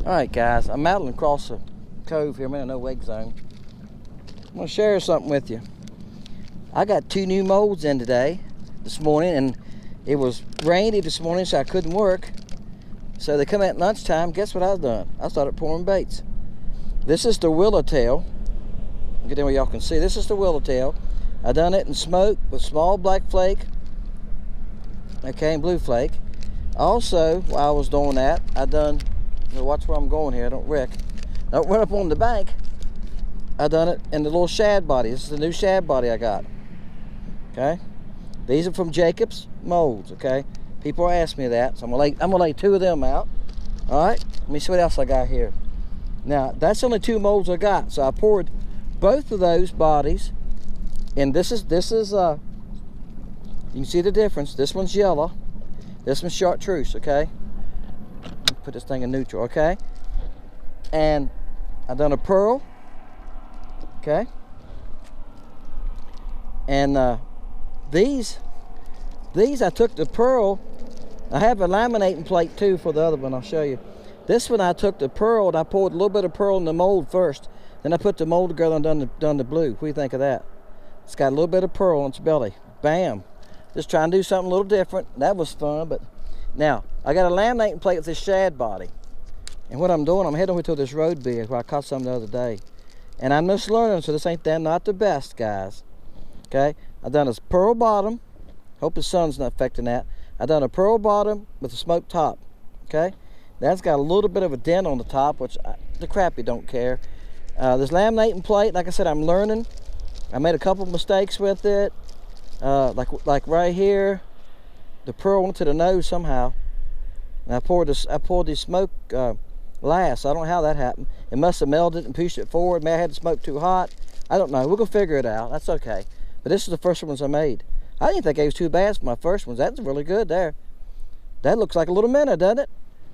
Alright guys, I'm out across the cove here. I'm in a no wake zone. I'm going to share something with you. I got 2 new molds in today, this morning, and it was rainy this morning so I couldn't work. So they come at lunchtime. Guess what I've done? I started pouring baits. This is the Willow tail. Get in where y'all can see. This is the Willow tail. I done it in smoke with small black flake, okay, and blue flake. Also, while I was doing that, I done, watch where I'm going here, don't wreck. Don't run up on the bank. I done it in the little shad body. This is the new shad body I got. Okay, these are from Jacob's molds. Okay, people are asking me that, so I'm gonna lay 2 of them out. All right, let me see what else I got here. Now that's only 2 molds I got, so I poured both of those bodies, and this is you can see the difference. This one's yellow, this one's chartreuse. Okay, put this thing in neutral. Okay, and I done a pearl. Okay, and these I took the pearl. I have a laminating plate too for the other one. I'll show you. This one I took the pearl and I poured a little bit of pearl in the mold first. Then I put the mold together and done the blue. What do you think of that? It's got a little bit of pearl on its belly. Bam! Just trying to do something a little different. That was fun. But now I got a laminating plate with this shad body. And what I'm doing, I'm heading over to this road bed where I caught some the other day. And I'm just learning, so this ain't not the best, guys. Okay, I done a pearl bottom. Hope the sun's not affecting that. I done a pearl bottom with a smoked top. Okay, that's got a little bit of a dent on the top, which the Crappie don't care. This laminating plate, like I said, I'm learning. I made a couple mistakes with it. Like right here, the pearl went to the nose somehow. And I poured the smoke last. I don't know how that happened. It must have melted and pushed it forward. Maybe I had the smoke too hot. I don't know. We're gonna figure it out. That's okay. But this is the first ones I made. I didn't think it was too bad for my first ones. That's really good there. That looks like a little minnow, doesn't it?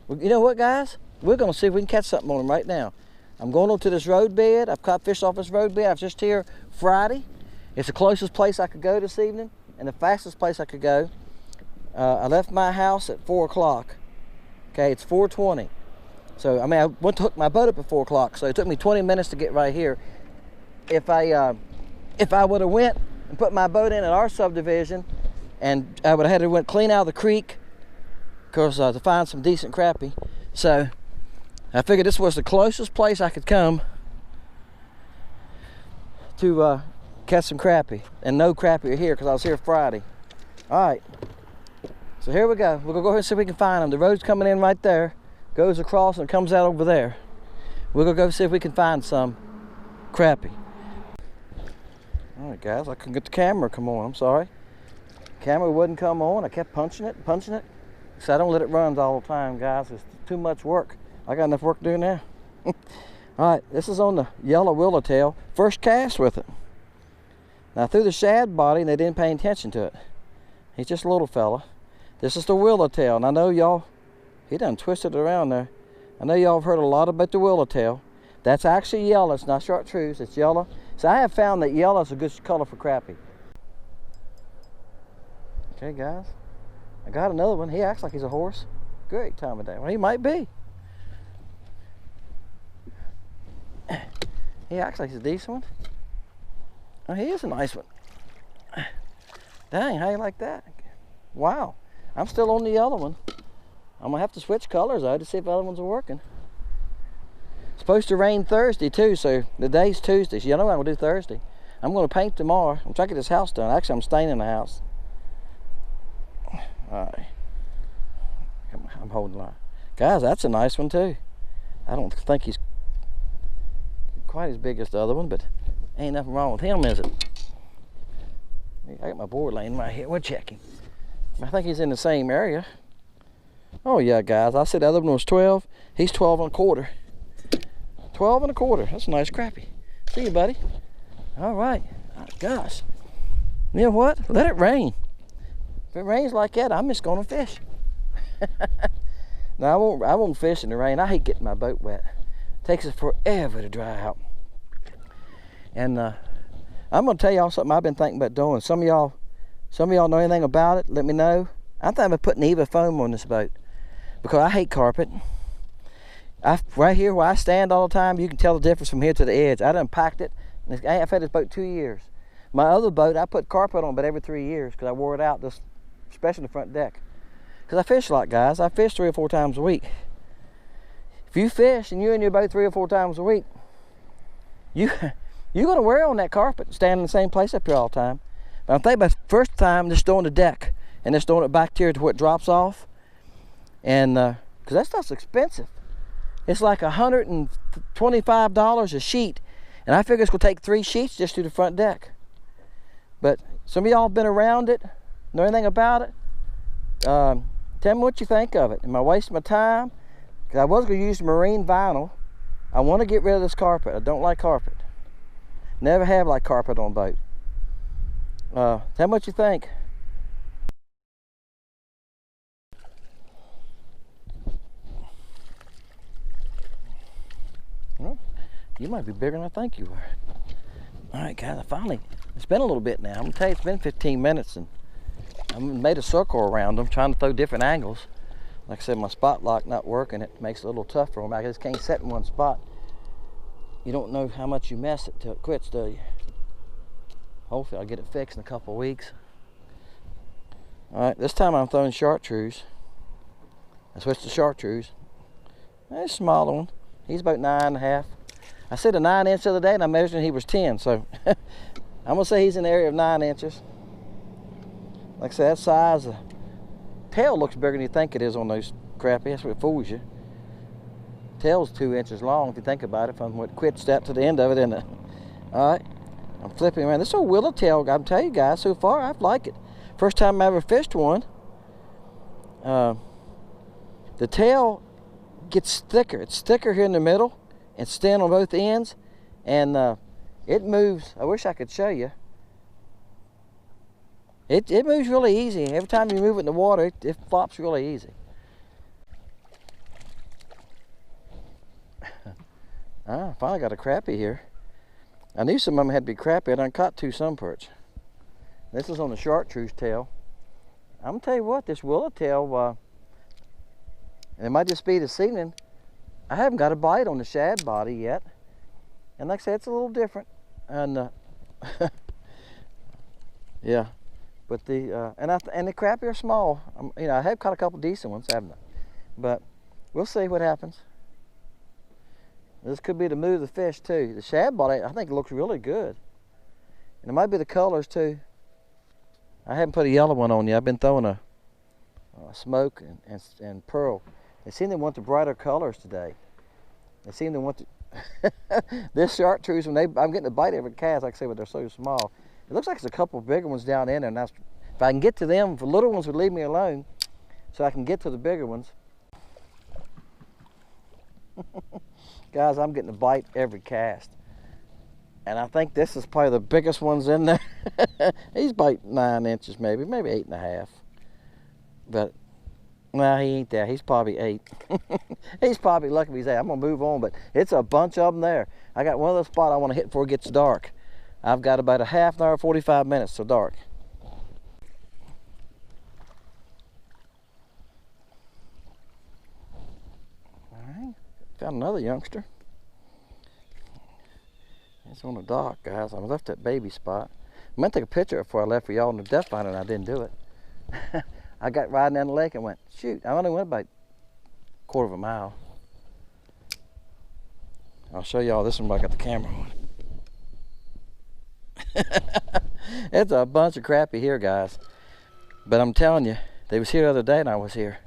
Well, you know what, guys? We're gonna see if we can catch something on them right now. I'm going on to this road bed. I've caught fish off this road bed. I was just here Friday. It's the closest place I could go this evening and the fastest place I could go. I left my house at 4 o'clock. Okay, it's 4:20. So, I mean, I went to hook my boat up at 4 o'clock, so it took me 20 minutes to get right here. If I would have went and put my boat in at our subdivision, and I would have had to went clean out of the creek, because to find some decent crappie. So, I figured this was the closest place I could come to catch some crappie. And no crappie are here, because I was here Friday. All right, so here we go. We're gonna go ahead and see if we can find them. The road's coming in right there, goes across and comes out over there. We're gonna go see if we can find some crappie. All right, guys, I couldn't get the camera to come on. I'm sorry. Camera wouldn't come on. I kept punching it. So I don't let it run all the time, guys. It's too much work. I got enough work to do now. All right, this is on the yellow willow tail. First cast with it. Now I threw the shad body and they didn't pay attention to it. He's just a little fella. This is the willow tail, and I know y'all, he done twisted it around there. I know y'all have heard a lot about the willow tail. That's actually yellow. It's not chartreuse. It's yellow. So I have found that yellow is a good color for crappie. Okay, guys. I got another one. He acts like he's a horse. Great time of day. Well, he might be. He acts like he's a decent one. Oh, he is a nice one. Dang, how you like that? Wow. I'm still on the yellow one. I'm gonna have to switch colors though to see if the other ones are working. It's supposed to rain Thursday too, so the day's Tuesday. So you know what I'm gonna do Thursday. I'm gonna paint tomorrow. I'm trying to get this house done. Actually, I'm staying in the house. All right. I'm holding on. Guys, that's a nice one too. I don't think he's quite as big as the other one, but ain't nothing wrong with him, is it? I got my board laying right here. We're checking. I think he's in the same area. Oh yeah, guys. I said the other one was 12. He's 12 and a quarter. 12 and a quarter. That's a nice crappie. See you, buddy. All right. Oh, gosh. You know what? Let it rain. If it rains like that, I'm just gonna fish. No, I won't fish in the rain. I hate getting my boat wet. It takes it forever to dry out. And I'm gonna tell y'all something I've been thinking about doing. Some of y'all know anything about it, let me know. I'm thinking about putting Eva foam on this boat because I hate carpet. Right here where I stand all the time, you can tell the difference from here to the edge. I done packed it. I've had this boat 2 years. My other boat, I put carpet on but every 3 years because I wore it out, just especially the front deck. Because I fish a lot, guys. I fish 3 or 4 times a week. If you fish and you're in your boat 3 or 4 times a week, you're gonna wear on that carpet, stand in the same place up here all the time. But I'm thinking about the first time just throwing the deck and just throwing it back here to where it drops off. And because that stuff's expensive. It's like $125 a sheet. And I figure it's gonna take 3 sheets just to the front deck. But some of y'all have been around it, know anything about it. Tell me what you think of it. Am I wasting my time? Because I was gonna use marine vinyl. I want to get rid of this carpet. I don't like carpet. Never have liked carpet on a boat. Tell me what you think. Well, you might be bigger than I think you were. All right, guys, it's been a little bit now. I'm gonna tell you, it's been 15 minutes and I made a circle around them, trying to throw different angles. Like I said, my spot lock not working. It makes it a little tough for them. I just can't set in one spot. You don't know how much you mess it till it quits, do you? Hopefully I'll get it fixed in a couple of weeks. All right, this time I'm throwing chartreuse. I switched to chartreuse. That's a smaller one. He's about 9.5. I said a 9-inch the other day and I measured and he was 10, so I'm gonna say he's in the area of 9 inches. Like I said, that size, the tail looks bigger than you think it is on those crappie. That's what fools you. Tail's 2 inches long if you think about it, from what quits that to the end of it, isn't it? All right, I'm flipping around. This old willow tail, I'm telling you guys, so far I've liked it. First time I ever fished one. The tail gets thicker. It's thicker here in the middle. It's thin on both ends, and it moves. I wish I could show you. It moves really easy. Every time you move it in the water, it flops really easy. I finally got a crappie here. I knew some of them had to be crappie. I done caught 2 sun perch. This is on the chartreuse tail. I'm gonna tell you what, this willow tail, and it might just be this evening, I haven't got a bite on the shad body yet. And like I said, it's a little different. And yeah, but the and the crappie are small. You know, I have caught a couple decent ones, haven't I? But we'll see what happens. This could be the mood of the fish too. The shad body, I think it looks really good. And it might be the colors too. I haven't put a yellow one on yet. I've been throwing a smoke and pearl. They seem to want the brighter colors today. They seem to want to. This chartreuse, I'm getting a bite every cast, like I say, but they're so small. It looks like there's a couple of bigger ones down in there. And if I can get to them, if the little ones would leave me alone, so I can get to the bigger ones. Guys, I'm getting a bite every cast. And I think this is probably the biggest ones in there. He's about 9 inches, maybe 8.5. But no, he ain't there. He's probably 8. He's probably lucky if he's 8. I'm gonna move on, but it's a bunch of them there. I got one of those spots I want to hit before it gets dark. I've got about a half an hour, 45 minutes till dark. All right, found another youngster. It's on the dock, guys. I left that baby spot. I meant to take a picture before I left for y'all in the depth finder, and I didn't do it. I got riding down the lake and went, shoot, I only went about a quarter of a mile. I'll show y'all this one, but I got the camera on. It's a bunch of crappie here, guys. But I'm telling you, they was here the other day and I was here.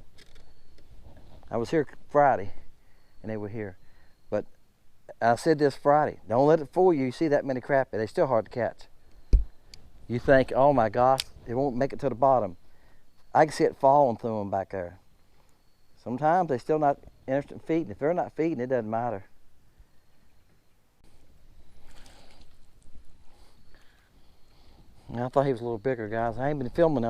I was here Friday and they were here. But I said this Friday, don't let it fool you. You see that many crappie, they're still hard to catch. You think, oh my gosh, it won't make it to the bottom. I can see it falling through them back there. Sometimes they're still not interested in feeding. If they're not feeding, it doesn't matter. I thought he was a little bigger, guys. I haven't been filming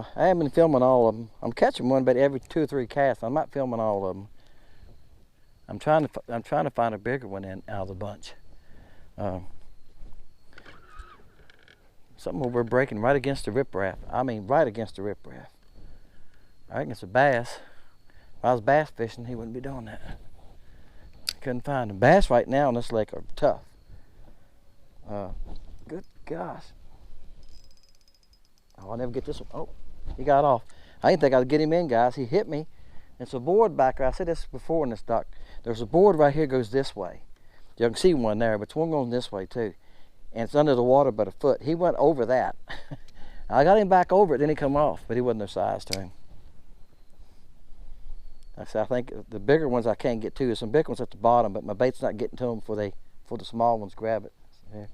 all of them. I'm catching one about every 2 or 3 casts. I'm not filming all of them. I'm trying to find a bigger one out of the bunch. Something we're breaking right against the riprap. I mean, right against the riprap. I reckon it's a bass. If I was bass fishing, he wouldn't be doing that. Couldn't find them. Bass right now on this lake are tough. Good gosh. Oh, I'll never get this one. Oh, he got off. I didn't think I'd get him in, guys. He hit me. It's a board back there. I said this before in this dock. There's a board right here goes this way. You can see one there, but it's one going this way too. And it's under the water about a foot. He went over that. I got him back over it, then he come off, but he wasn't no size to him. I think the bigger ones I can't get to. There's some big ones at the bottom, but my bait's not getting to them before the small ones grab it. There.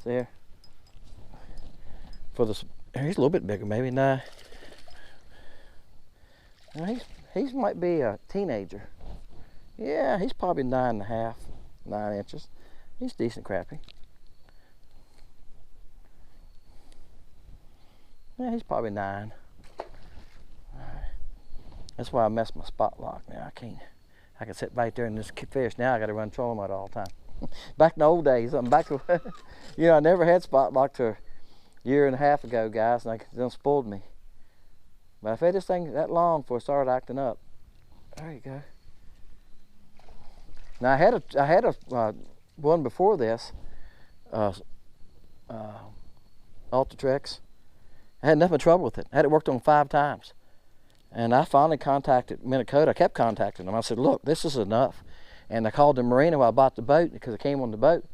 There. He's a little bit bigger, maybe. Nah. He might be a teenager. Yeah, he's probably 9.5, 9 inches. He's decent crappie. Yeah, he's probably 9. That's why I messed my spot lock now. I can sit right there and just fish. Now I got to run trolling mode all the time. Back in the old days, I'm back to, you know, I never had spot lock till a year and a half ago, guys, and it done spoiled me. But I've had this thing that long before it started acting up. There you go. Now I had a one before this, Ultratrex. I had nothing trouble with it. I had it worked on 5 times. And I finally contacted Minnesota. I kept contacting them. I said, look, this is enough. And I called the marina while I bought the boat because I came on the boat.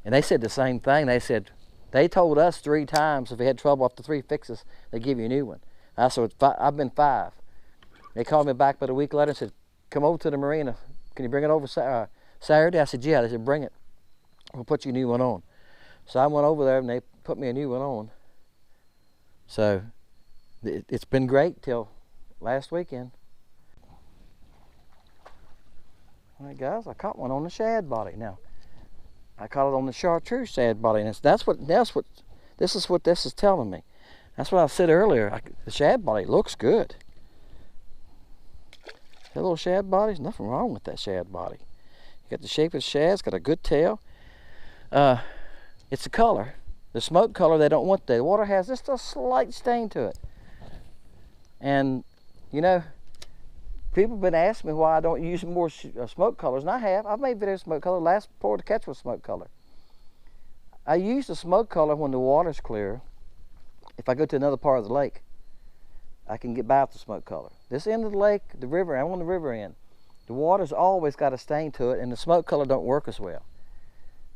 And they said the same thing. They said, they told us 3 times if we had trouble after 3 fixes, they give you a new one. I said, I've been 5. They called me back about a week later and said, come over to the marina. Can you bring it over Saturday? I said, yeah. They said, bring it. We'll put you a new one on. So I went over there and they put me a new one on. So it's been great till last weekend. All right, guys, I caught one on the shad body. Now, I caught it on the chartreuse shad body, and this is what this is telling me. That's what I said earlier. The shad body looks good. That little shad body, there's nothing wrong with that shad body. You got the shape of the shad, it's got a good tail. It's the color. The smoke color they don't want. The water has just a slight stain to it. And, you know, people have been asking me why I don't use more smoke colors, and I have. I've made videos of smoke color. Last pour to catch was smoke color. I use the smoke color when the water's clear. If I go to another part of the lake, I can get by with the smoke color. This end of the lake, the river, I'm on the river end. The water's always got a stain to it, and the smoke color don't work as well.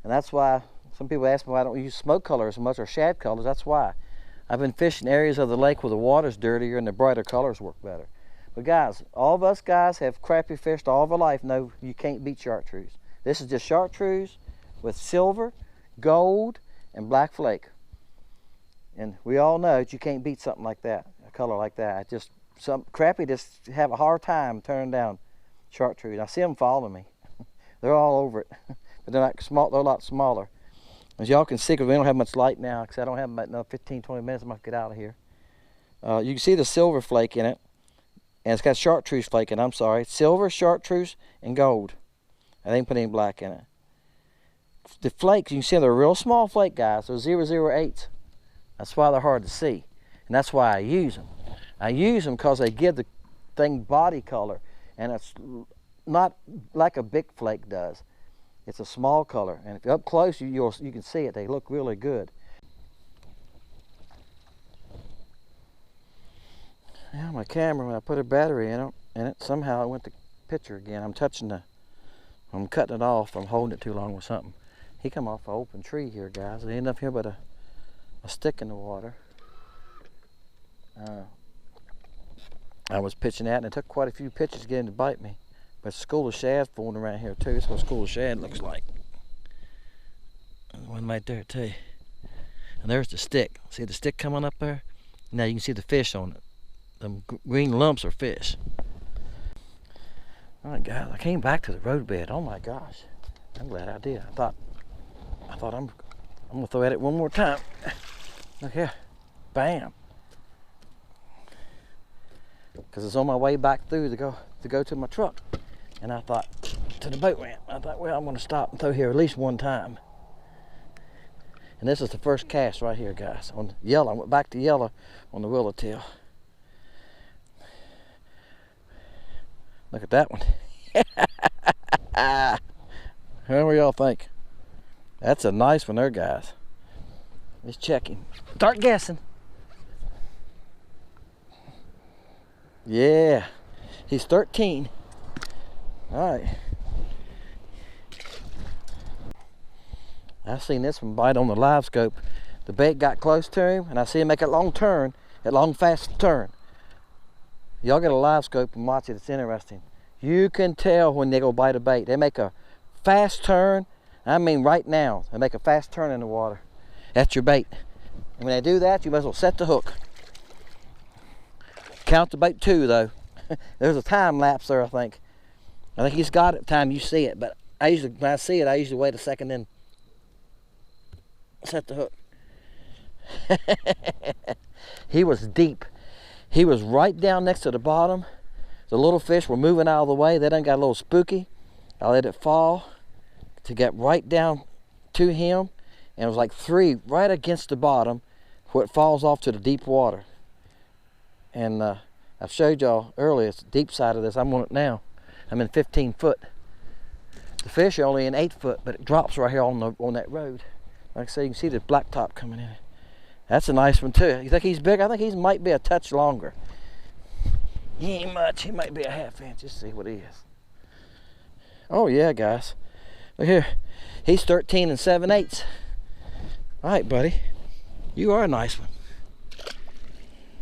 And that's why some people ask me why I don't use smoke color as much or shad colors. That's why. I've been fishing areas of the lake where the water's dirtier and the brighter colors work better. But guys, all of us guys have crappie fished all of our life. No, you can't beat chartreuse. This is just chartreuse with silver, gold, and black flake. And we all know that you can't beat something like that, a color like that. Some crappie just have a hard time turning down chartreuse. I see them following me. They're all over it. But they're not small, they're a lot smaller. As y'all can see, because we don't have much light now, because I don't have about another 15, 20 minutes, I'm going to get out of here. You can see the silver flake in it. And it's got chartreuse flake in it, I'm sorry. Silver, chartreuse, and gold. I didn't put any black in it. The flakes, you can see they're real small flake, guys. They're 008s. That's why they're hard to see. And that's why I use them. I use them because they give the thing body color. And it's not like a big flake does. It's a small color. And if you're up close, you can see it. They look really good. Yeah, my camera, when I put a battery in it, somehow it went to picture again. I'm cutting it off. I'm holding it too long with something. He come off an open tree here, guys. There ain't nothing here but a stick in the water. I was pitching that, and it took quite a few pitches to get him to bite me. But a school of shad falling around here too. That's what a school of shad looks like. There's one right there too. And there's the stick. See the stick coming up there? Now you can see the fish on it. Them green lumps are fish. All right, guys, I came back to the roadbed. Oh my gosh, I'm glad I did. I thought I'm gonna throw at it one more time. Look here, bam. Because it's on my way back through to go to my truck, and I thought to the boat ramp. I thought, well, I'm gonna stop and throw here at least one time. And this is the first cast right here, guys. On yellow, I went back to yellow on the willow tail. Look at that one. What do y'all think? That's a nice one there, guys. Let's check him. Start guessing. Yeah, he's 13. All right. I seen this one bite on the LiveScope. The bait got close to him, and I see him make a long turn, a long fast turn. Y'all get a LiveScope and watch it, it's interesting. You can tell when they go bite a bait. They make a fast turn, I mean right now, they make a fast turn in the water. That's your bait. And when they do that, you might as well set the hook. Count the bait 2 though. There's a time lapse there, I think. I think he's got it the time you see it, but I usually, when I see it, I usually wait a second, then set the hook. He was deep. He was right down next to the bottom. The little fish were moving out of the way. They done got a little spooky. I let it fall to get right down to him, and it was like 3 right against the bottom where it falls off to the deep water. And I showed y'all earlier, it's the deep side of this. I'm on it now. I'm in 15 foot. The fish are only in 8 foot, but it drops right here on that road. Like I say, you can see the black top coming in. That's a nice one too. You think he's big? I think he might be a touch longer. He ain't much. He might be a ½ inch. Just see what he is. Oh yeah, guys. Look here. He's 13 7/8. All right, buddy. You are a nice one.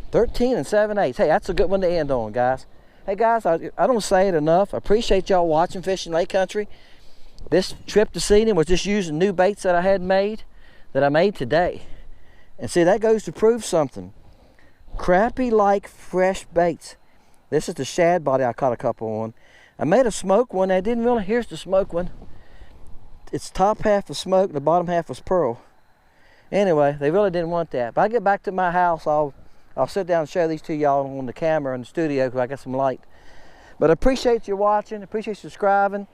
13 7/8. Hey, that's a good one to end on, guys. Hey guys, I don't say it enough. I appreciate y'all watching Fishing Lake Country. This trip to see him was just using new baits that I had made, that I made today. And see, that goes to prove something. Crappie like fresh baits. This is the shad body I caught a couple on. I made a smoke one. I didn't really, here's the smoke one. Its top half was smoke, the bottom half was pearl. Anyway, they really didn't want that. If I get back to my house, I'll sit down and show these to y'all on the camera in the studio because I got some light. But I appreciate you watching. I appreciate you subscribing.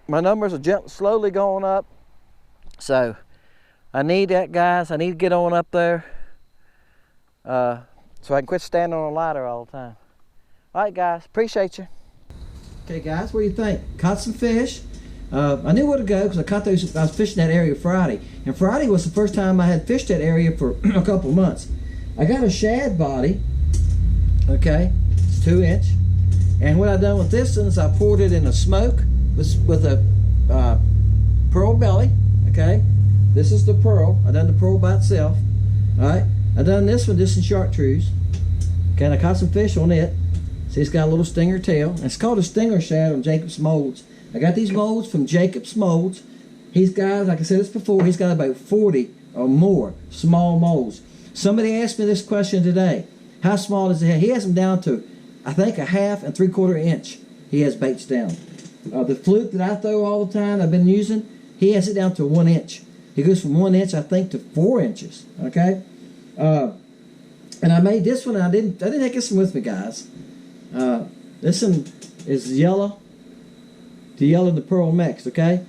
My numbers are slowly going up. So I need that, guys. I need to get on up there so I can quit standing on a ladder all the time. All right, guys. Appreciate you. Okay, guys. What do you think? Caught some fish. I knew where to go because I caught those. I was fishing that area Friday. And Friday was the first time I had fished that area for a couple months. I got a shad body. Okay. It's 2 inch. And what I done with this one is I poured it in a smoke with a pearl belly. Okay. This is the pearl. I done the pearl by itself. Alright. I done this one just in chartreuse. Okay, and I caught some fish on it. See, it's got a little stinger tail. And it's called a stinger shad on Jacob's molds. I got these molds from Jacob's molds. He's got, like I said this before, he's got about 40 or more small molds. Somebody asked me this question today. How small does he have? He has them down to, I think, 1/2 and 3/4 inch. He has baits down. The fluke that I throw all the time, I've been using, he has it down to 1 inch. He goes from 1 inch, I think, to 4 inches. Okay, and I made this one. I didn't take this one with me, guys. This one is yellow, the yellow and the pearl mixed. Okay,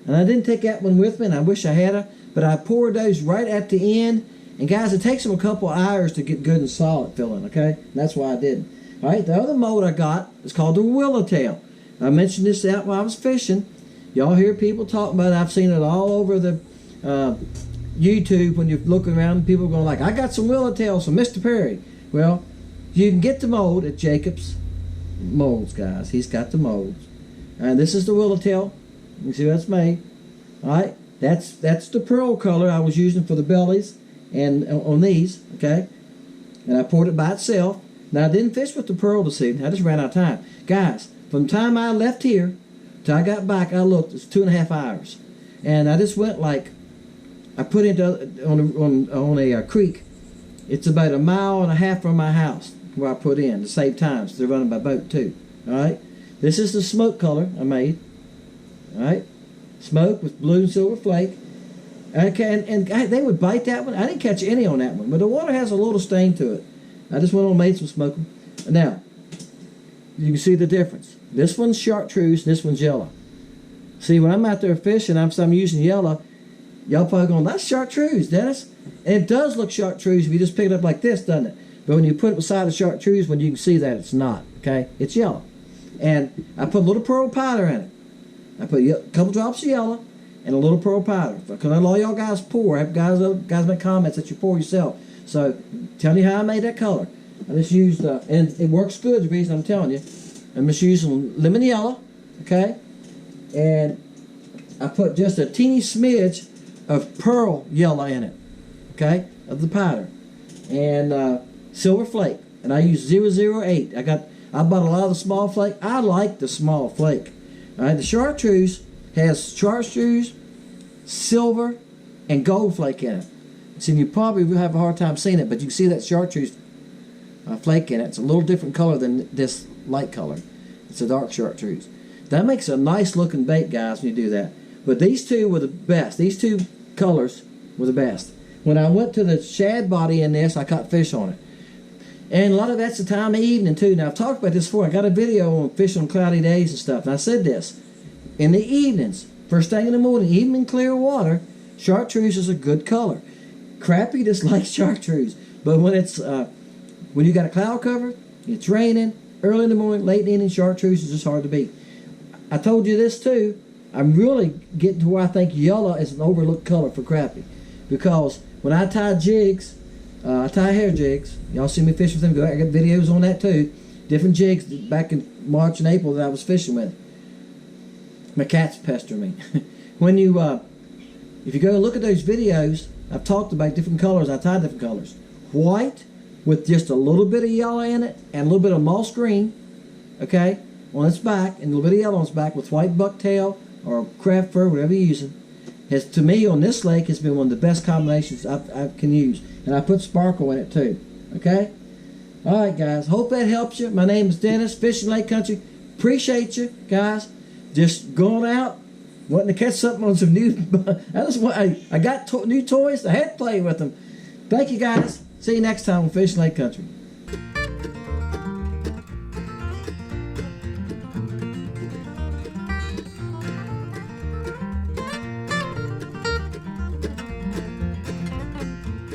and I didn't take that one with me, and I wish I had her, but I poured those right at the end. And guys, it takes them a couple hours to get good and solid filling. Okay, and that's why I didn't. All right, the other mold I got is called the Willow tail. I mentioned this out while I was fishing. Y'all hear people talking about it. I've seen it all over the YouTube when you're looking around and people are going like, I got some Willow tails from Mr. Perry. Well, you can get the mold at Jacob's molds, guys. He's got the molds. And this is the Willow tail. You can see what it's made. Alright, that's the pearl color I was using for the bellies and on these, okay? And I poured it by itself. Now I didn't fish with the pearl this evening. I just ran out of time. Guys, from the time I left here till I got back, I looked, it's 2.5 hours. And I just went like, I put it on a creek. It's about 1.5 miles from my house where I put in to save time. So they're running by boat too. Alright? This is the smoke color I made. Alright? Smoke with blue and silver flake. Okay, and they would bite that one. I didn't catch any on that one, but the water has a little stain to it. I just went on and made some smoke. Now, you can see the difference. This one's chartreuse, this one's yellow. See, when I'm out there fishing, I'm using yellow. Y'all probably going, that's chartreuse, Dennis. And it does look chartreuse if you just pick it up like this, doesn't it? But when you put it beside a chartreuse, when you can see that it's not, okay? It's yellow. And I put a little pearl powder in it. I put a couple drops of yellow and a little pearl powder. Because I know all y'all guys pour. I have guys make comments that you pour yourself. So, tell you how I made that color. I just used, and it works good, the reason I'm telling you. I'm just using lemon yellow, okay? And I put just a teeny smidge of pearl yellow in it, okay, of the powder. And silver flake. And I use 008. I bought a lot of the small flake. I like the small flake. All right, the chartreuse has chartreuse, silver, and gold flake in it. So you probably will have a hard time seeing it, but you can see that chartreuse flake in it. It's a little different color than this light color. It's a dark chartreuse. That makes a nice looking bait, guys, when you do that. But these two were the best. These two colors were the best. When I went to the shad body in this, I caught fish on it. And a lot of that's the time of evening too. Now I've talked about this before. I got a video on fish on cloudy days and stuff. And I said this. In the evenings, first thing in the morning, even in clear water, chartreuse is a good color. Crappie just likes chartreuse. But when it's when you got a cloud cover, it's raining, early in the morning, late in the evening, chartreuse is just hard to beat. I told you this too. I'm really getting to where I think yellow is an overlooked color for crappie. Because when I tie jigs, I tie hair jigs. Y'all see me fishing with them. I got videos on that too. Different jigs back in March and April that I was fishing with. My cat's pestering me. When you, if you go look at those videos, I've talked about different colors. I tie different colors. White with just a little bit of yellow in it and a little bit of moss green, okay, on its back, and a little bit of yellow on its back with white bucktail or craft fur, whatever you're using. Has, to me, on this lake, has been one of the best combinations I can use. And I put sparkle in it too, okay? All right, guys. Hope that helps you. My name is Dennis, Fishing Lake Country. Appreciate you, guys. Just going out, wanting to catch something on some new... I got new toys. I had to play with them. Thank you, guys. See you next time on Fishing Lake Country.